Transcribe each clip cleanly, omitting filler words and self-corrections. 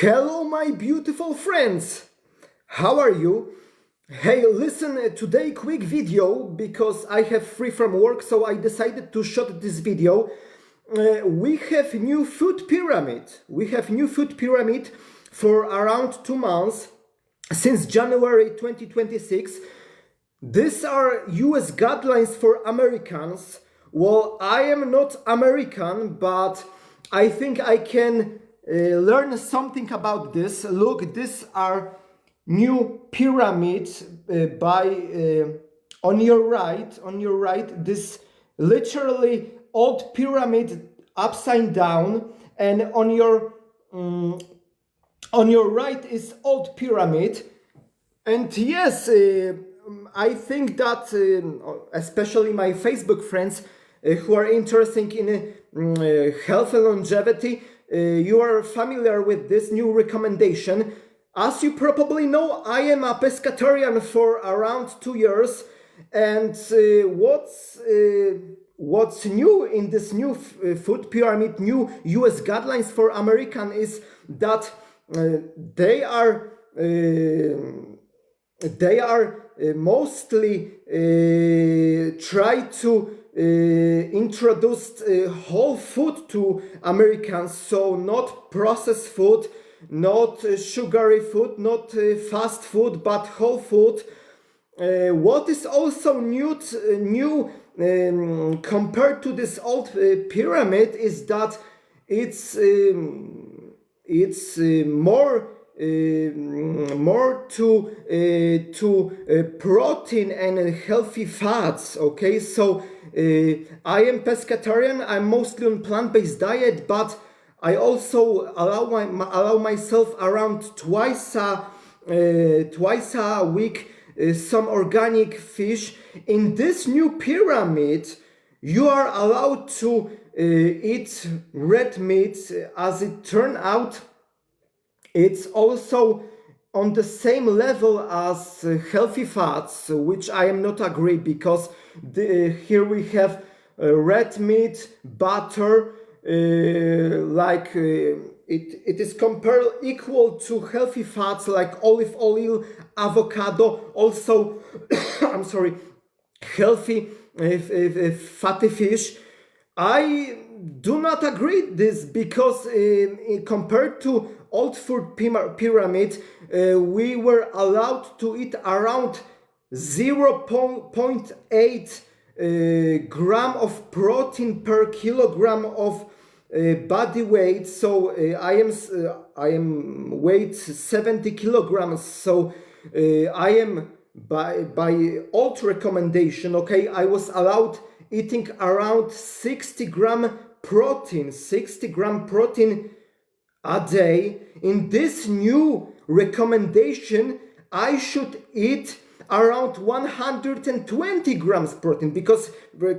Hello, my beautiful friends! How are you? Hey, listen, today quick video because I have free from work, so I decided to shoot this video. We have new food pyramid. We have new food pyramid for around 2 months since January 2026. These are US guidelines for Americans. Well, I am not American, but I think I can learn something about this. Look, these are new pyramids on your right, this literally old pyramid upside down, and on your right is old pyramid. And yes, I think that especially my Facebook friends who are interested in health and longevity, you are familiar with this new recommendation. As you probably know, I am a pescatarian for around 2 years, and what's new in this new food pyramid, new US guidelines for American, is that they are mostly try to introduce whole food to Americans, so not processed food, not sugary food, not fast food, but whole food. What is also new compared to this old pyramid is that it's more to protein and healthy fats. Okay, so I am pescatarian. I'm mostly on plant-based diet, but I also allow myself around twice a week some organic fish. In this new pyramid, you are allowed to eat red meat. As it turned out, it's also on the same level as healthy fats, which I am not agree, because here we have red meat, butter, it is compared equal to healthy fats like olive oil, avocado, also I'm sorry, healthy fatty fish. I do not agree this, because compared to old food pyramid, we were allowed to eat around 0.8 gram of protein per kilogram of body weight. So I am weight 70 kilograms. So I am by old recommendation. Okay, I was allowed eating around 60 gram protein a day. In this new recommendation, I should eat around 120 grams protein, because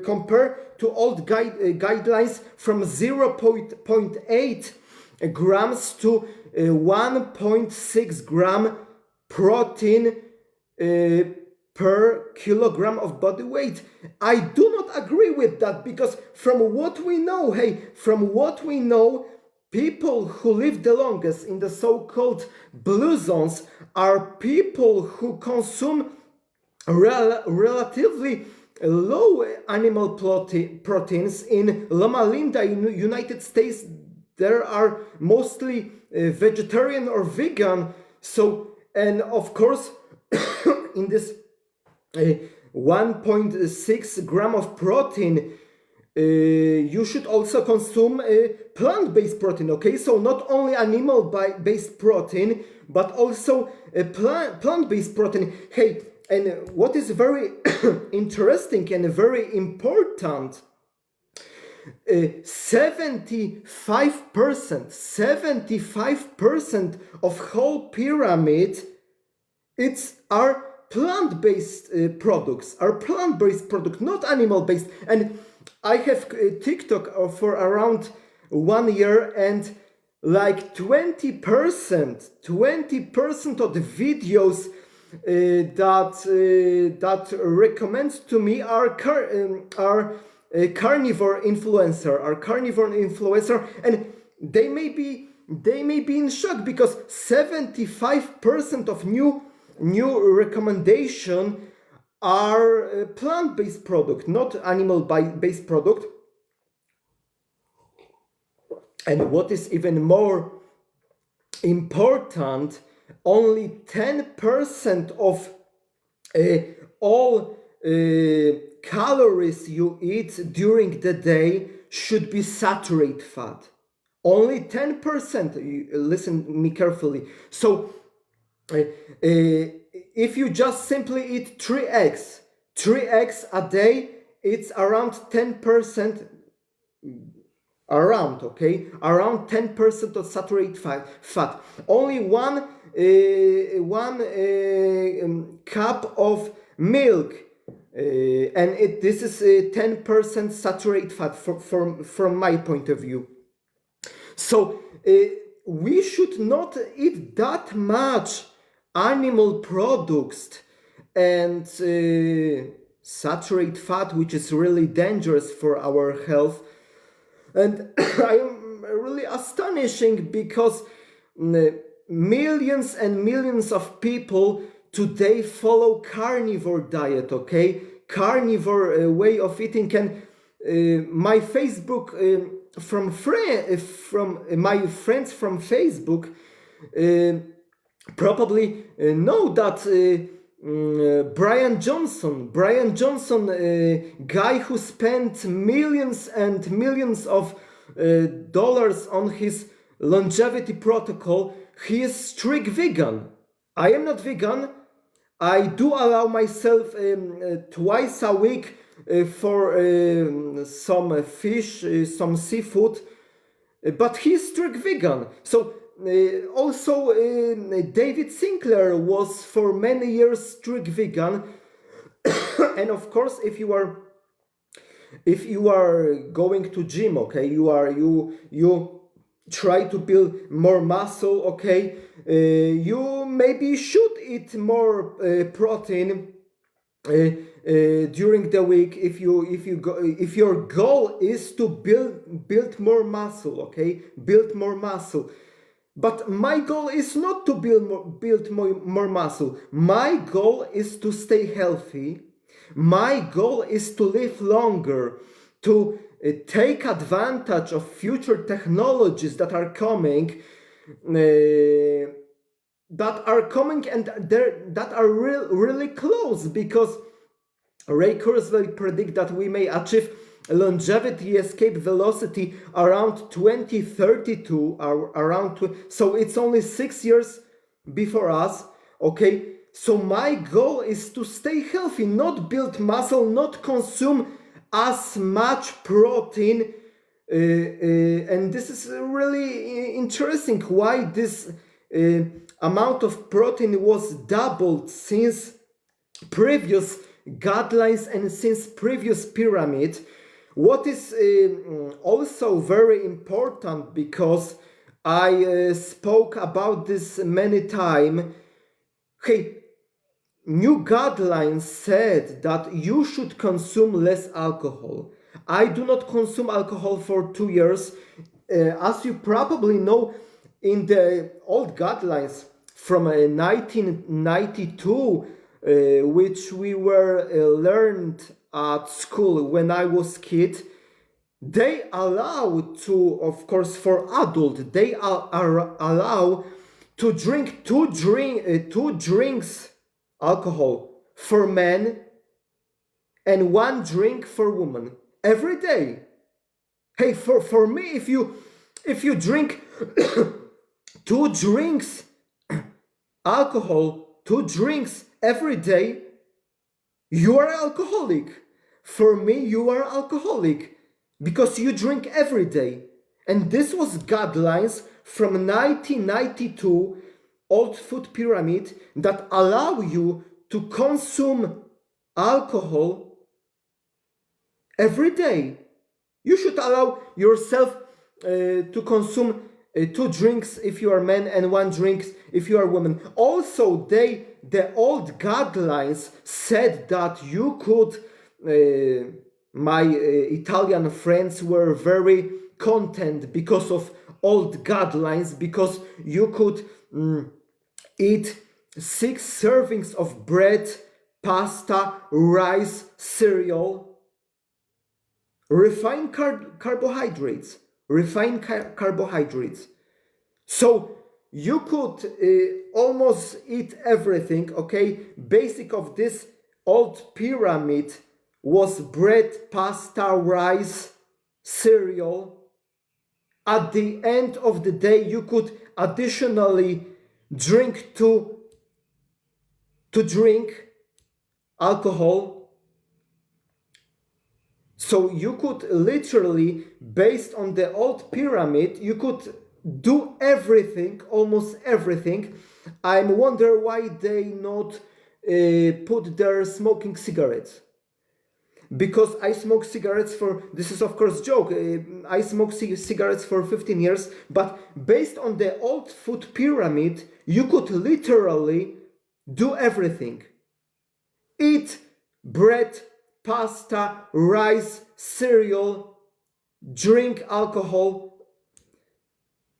compared to old guidelines from 0.8 grams to 1.6 gram protein per kilogram of body weight. I do not agree with that, because from what we know, people who live the longest in the so-called blue zones are people who consume relatively low animal proteins. In Loma Linda in the United States, there are mostly vegetarian or vegan. So, and of course, in this 1.6 gram of protein, you should also consume plant-based protein. Okay, so not only animal-based protein, but also plant-based protein. Hey, and what is very interesting and very important, 75% of whole pyramid, are plant-based products, not animal-based. And I have TikTok for around 1 year, and like 20% of the videos that recommends to me are carnivore influencer, and they may be they may be in shock, because 75% of new recommendation are plant-based product, not animal-based product. And what is even more important, only 10% of all calories you eat during the day should be saturated fat. Only 10%. Listen me carefully. So if you just simply eat 3 eggs a day, it's around 10%. Around 10% of saturated fat. Only one cup of milk, and this is 10% saturated fat from my point of view. So we should not eat that much animal products and saturated fat, which is really dangerous for our health. And I am really astonishing, because millions and millions of people today follow carnivore diet, carnivore way of eating. And my Facebook from my friends from Facebook probably know that Brian Johnson, guy who spent millions and millions of dollars on his longevity protocol, he is strict vegan. I am not vegan. I do allow myself twice a week for some fish, some seafood, but he's strict vegan. So also David Sinclair was for many years strict vegan. And of course, if you are going to gym, you try to build more muscle, you maybe should eat more protein during the week, if your goal is to build more muscle, build more muscle. But my goal is not to build more muscle. My goal is to stay healthy. My goal is to live longer, to take advantage of future technologies that are coming, and that are really close, because Ray Kurzweil predict that we may achieve longevity escape velocity around 2032, so it's only 6 years before us. So my goal is to stay healthy, not build muscle, not consume as much protein, and this is really interesting why this amount of protein was doubled since previous guidelines and since previous pyramid. What is also very important, because I spoke about this many times, new guidelines said that you should consume less alcohol. I do not consume alcohol for 2 years. As you probably know, in the old guidelines from 1992, which we were learned at school when I was kid, they allow to, of course, for adult, they are allow to drink two drinks alcohol for men and 1 drink for women every day. For me, if you drink 2 drinks alcohol, 2 drinks every day, you are alcoholic. For me, you are alcoholic because you drink every day. And this was guidelines from 1992, old food pyramid, that allow you to consume alcohol every day. You should allow yourself to consume 2 drinks if you are man and 1 drink if you are woman. Also, the old guidelines said that you could, my Italian friends were very content because of old guidelines, because you could eat 6 servings of bread, pasta, rice, cereal, refined carbohydrates, So you could almost eat everything, okay? Basic of this old pyramid was bread, pasta, rice, cereal. At the end of the day, you could additionally drink to drink alcohol. So you could literally, based on the old pyramid, you could do everything, almost everything. I wonder why they not put their smoking cigarettes. Because I smoke cigarettes for, this is of course joke, I smoke cigarettes for 15 years, but based on the old food pyramid, you could literally do everything. Eat bread, pasta, rice, cereal, drink alcohol,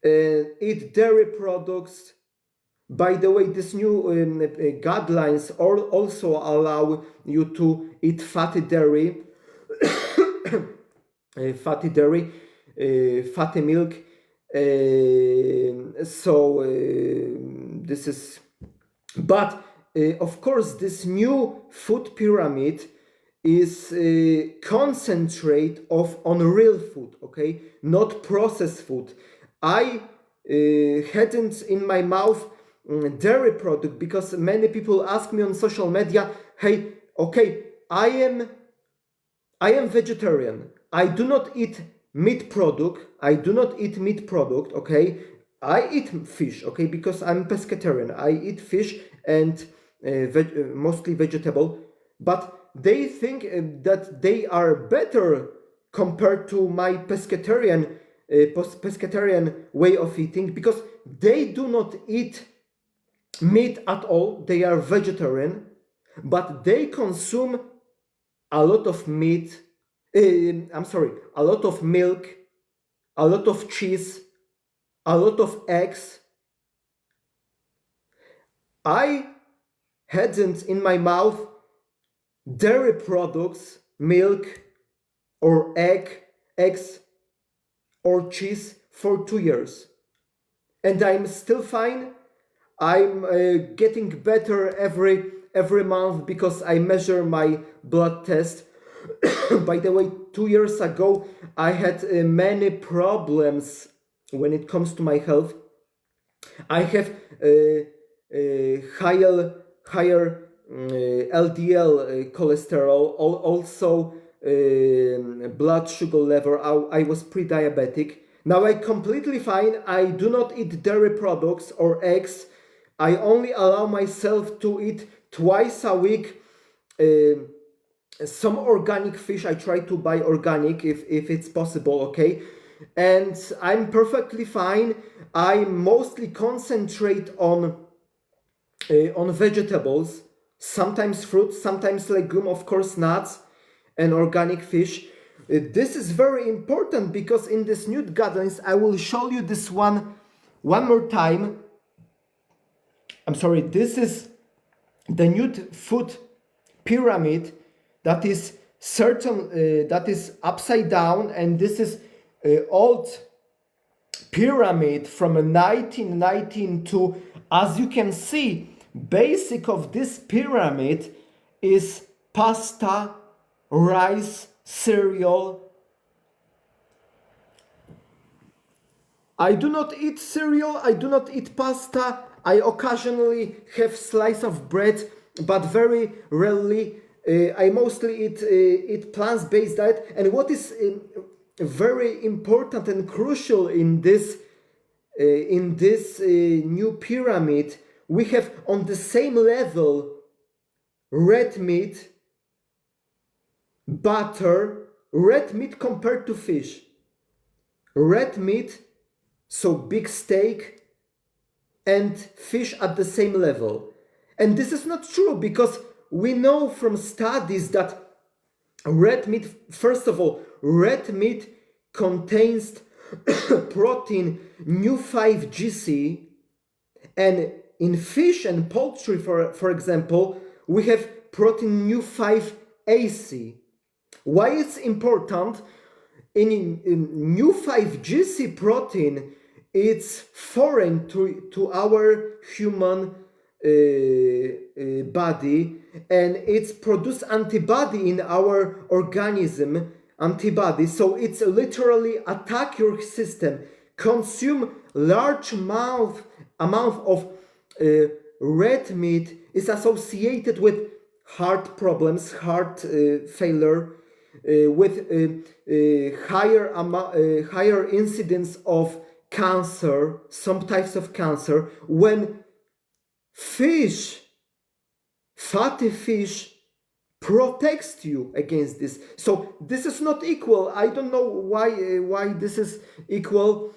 eat dairy products. By the way, this new guidelines also allow you to eat fatty dairy, fatty milk. This is, but of course, this new food pyramid is concentrate on real food, okay, not processed food. I hadn't in my mouth dairy product because many people ask me on social media, hey, okay, I am vegetarian. I do not eat meat product. Okay. I eat fish, okay, because I'm pescatarian. I eat fish and mostly vegetable, but they think that they are better compared to my pescatarian way of eating, because they do not eat meat at all. They are vegetarian, but they consume a lot of meat, a lot of milk, a lot of cheese, a lot of eggs. I hadn't in my mouth dairy products, milk or eggs or cheese for 2 years. And I'm still fine. I'm getting better every month because I measure my blood test. By the way, 2 years ago, I had many problems when it comes to my health. I have higher LDL cholesterol, also blood sugar level. I was pre-diabetic. Now I'm completely fine. I do not eat dairy products or eggs. I only allow myself to eat twice a week some organic fish. I try to buy organic if it's possible, okay? And I'm perfectly fine. I mostly concentrate on vegetables, sometimes fruit, sometimes legume, of course nuts, and organic fish. This is very important because in this new guidelines, I will show you this one more time. I'm sorry, this is the new food pyramid that is that is upside down, and this is old pyramid from 1992. As you can see, basic of this pyramid is pasta, rice, cereal. I do not eat cereal, I do not eat pasta. I occasionally have slice of bread, but very rarely. I mostly eat plant-based diet. And what is very important and crucial in this new pyramid, we have on the same level red meat, butter, red meat compared to fish. Red meat, so big steak, and fish at the same level. And this is not true, because we know from studies that red meat, first of all, red meat contains protein new 5GC, and in fish and poultry, for example, we have protein new 5AC. Why it's important? In new 5GC protein, it's foreign to our human body, and it's produce antibody in our organism, antibody, so it's literally attack your system, consume large amount of red meat is associated with heart problems, heart failure, with higher incidence of cancer, some types of cancer, when fish, fatty fish, protects you against this. So this is not equal. I don't know why this is equal.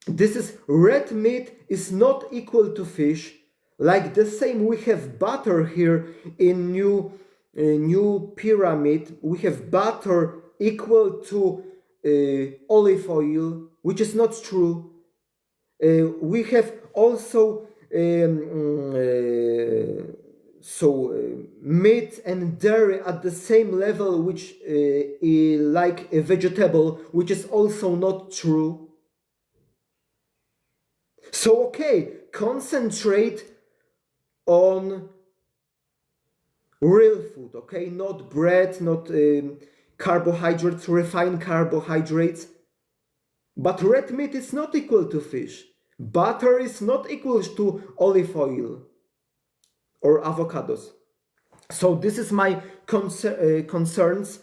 This is red meat is not equal to fish. Like the same, we have butter here in new pyramid. We have butter equal to olive oil, which is not true. We have also meat and dairy at the same level, which like a vegetable, which is also not true. So okay, concentrate on real food, okay, not bread, not carbohydrates, refined carbohydrates. But red meat is not equal to fish. Butter is not equal to olive oil or avocados. So this is my concerns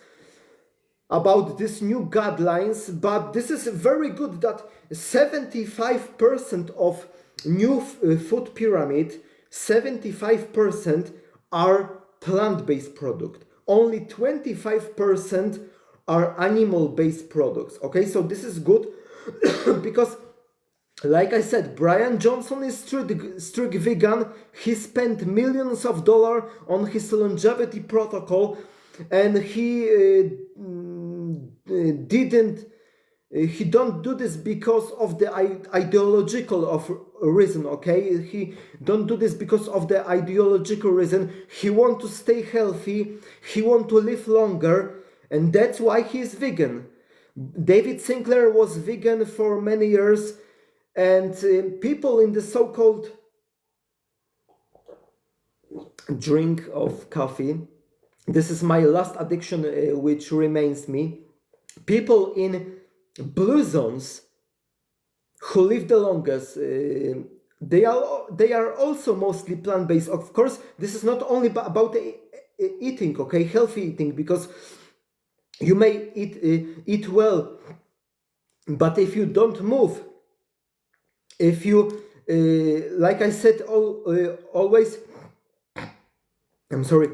about this new guidelines, but this is very good that 75% of new food pyramid, 75% are plant-based product. Only 25% are animal-based products. Okay, so this is good because, like I said, Brian Johnson is strict vegan. He spent millions of dollars on his longevity protocol, and he don't do this because of the ideological reason. Okay, he don't do this because of the ideological reason. He want to stay healthy. He want to live longer, and that's why he is vegan. David Sinclair was vegan for many years, and people in the so-called drink of coffee, this is my last addiction which remains me. People in blue zones who live the longest, they are also mostly plant-based. Of course, this is not only about eating, okay, healthy eating, because you may eat well, but if you don't move, if you, like I said, always, I'm sorry,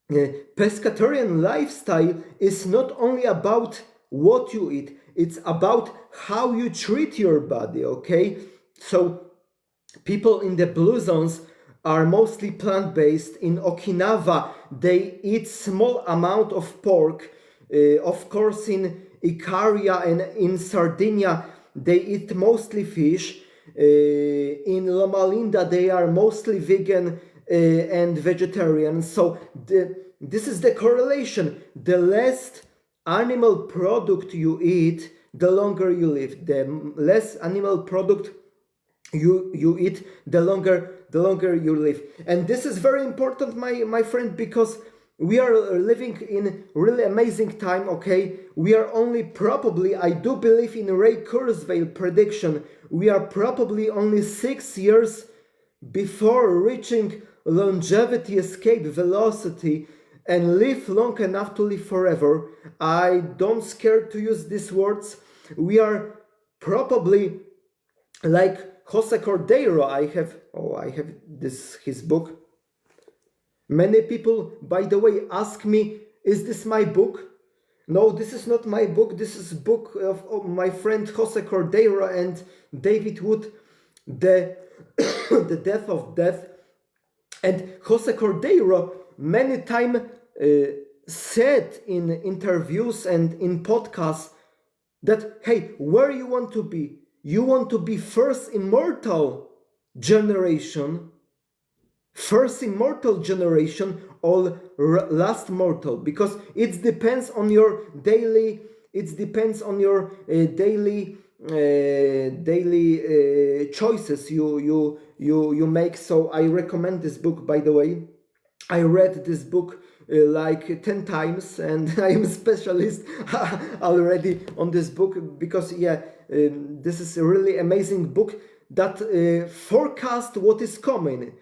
pescatarian lifestyle is not only about what you eat, it's about how you treat your body, okay? So people in the blue zones are mostly plant-based. In Okinawa, they eat small amount of pork. Of course, in Icaria and in Sardinia, they eat mostly fish. In Loma Linda, they are mostly vegan and vegetarian. So this is the correlation. The less animal product you eat, the longer you live. The less animal product you eat, the longer you live. And this is very important, my friend, because we are living in really amazing time, okay? We are only probably, I do believe in Ray Kurzweil prediction, we are probably only 6 years before reaching longevity, escape velocity, and live long enough to live forever. I don't scare to use these words. We are probably like Jose Cordeiro. I have his book. Many people, by the way, ask me, is this my book? No, this is not my book. This is a book of my friend Jose Cordeiro and David Wood, The Death of Death. And Jose Cordeiro many times said in interviews and in podcasts, that, hey, where you want to be? You want to be first immortal generation, or last mortal, because it depends on your daily, choices you make. So I recommend this book, by the way. I read this book like 10 times, and I am a specialist already on this book, because this is a really amazing book that forecast what is coming,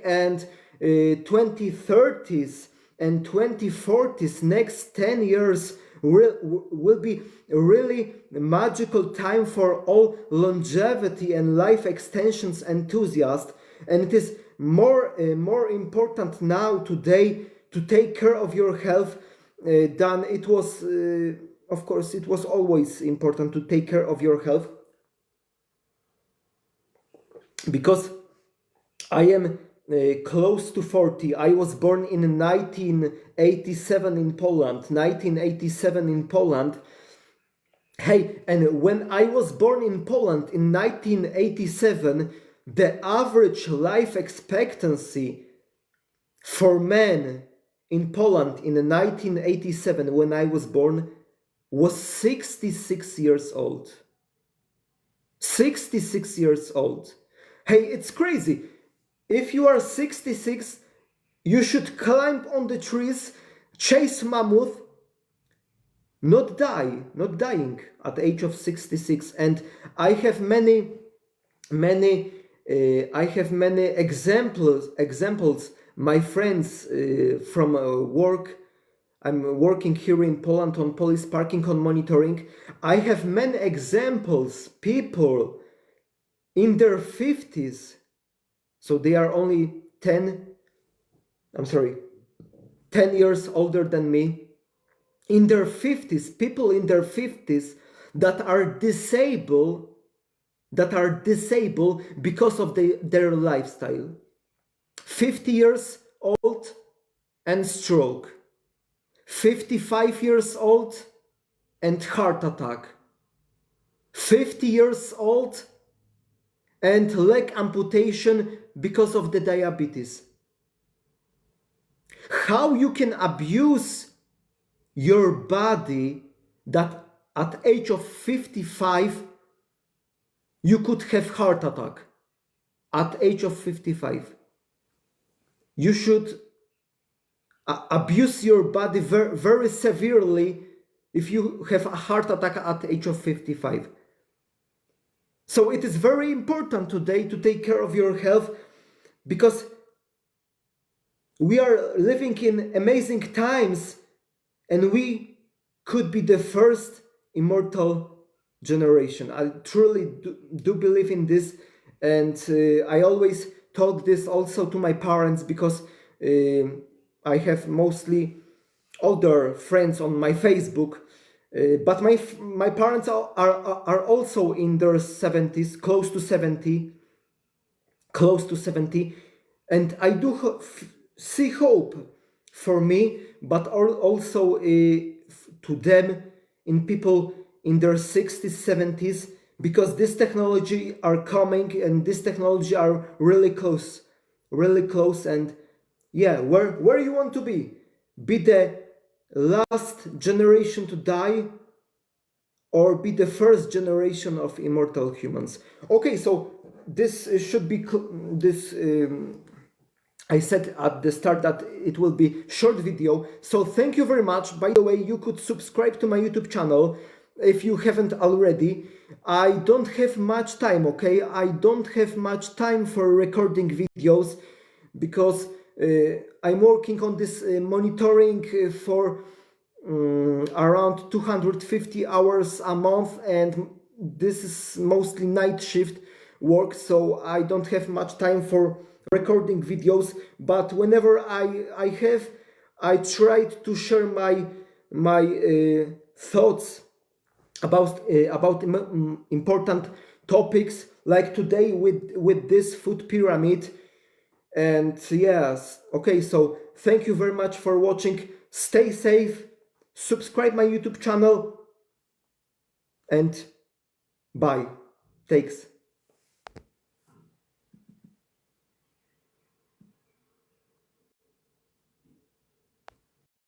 and 2030s and 2040s, next 10 years will be a really magical time for all longevity and life extensions enthusiasts. And it is more important now today to take care of your health than it was. Of course, it was always important to take care of your health, because I am close to 40. I was born in 1987 in Poland. Hey, and when I was born in Poland in 1987, the average life expectancy for men in Poland in 1987, when I was born, was 66 years old. 66 years old. Hey, it's crazy. If you are 66, you should climb on the trees, chase mammoth, not dying at the age of 66. And I have many examples. My friends from work. I'm working here in Poland on police parking, on monitoring. I have many examples, people in their 50s. So they are only 10 years older than me. In their 50s, people in their 50s that are disabled because of their lifestyle. 50 years old and stroke. 55 years old and heart attack. 50 years old and leg amputation because of the diabetes. How you can abuse your body that at age of 55 you could have heart attack. At age of 55. You should abuse your body very, very severely if you have a heart attack at the age of 55. So it is very important today to take care of your health, because we are living in amazing times and we could be the first immortal generation. I truly do believe in this, and I always talk this also to my parents, because I have mostly older friends on my Facebook, but my parents are also in their 70s, close to 70, and I do see hope for me, but also to them, in people in their 60s, 70s, because this technology are coming, and this technology are really close, and where you want to be the last generation to die, or be the first generation of immortal humans. Okay, so this should be I said at the start that it will be short video, so thank you very much. By the way, you could subscribe to my YouTube channel if you haven't already. I don't have much time, okay? I don't have much time for recording videos, because I'm working on this monitoring for around 250 hours a month, and this is mostly night shift work, so I don't have much time for recording videos. But whenever I have, I tried to share my thoughts about important topics, like today with this food pyramid. And yes, okay, so thank you very much for watching. Stay safe, subscribe my YouTube channel, and bye. Thanks.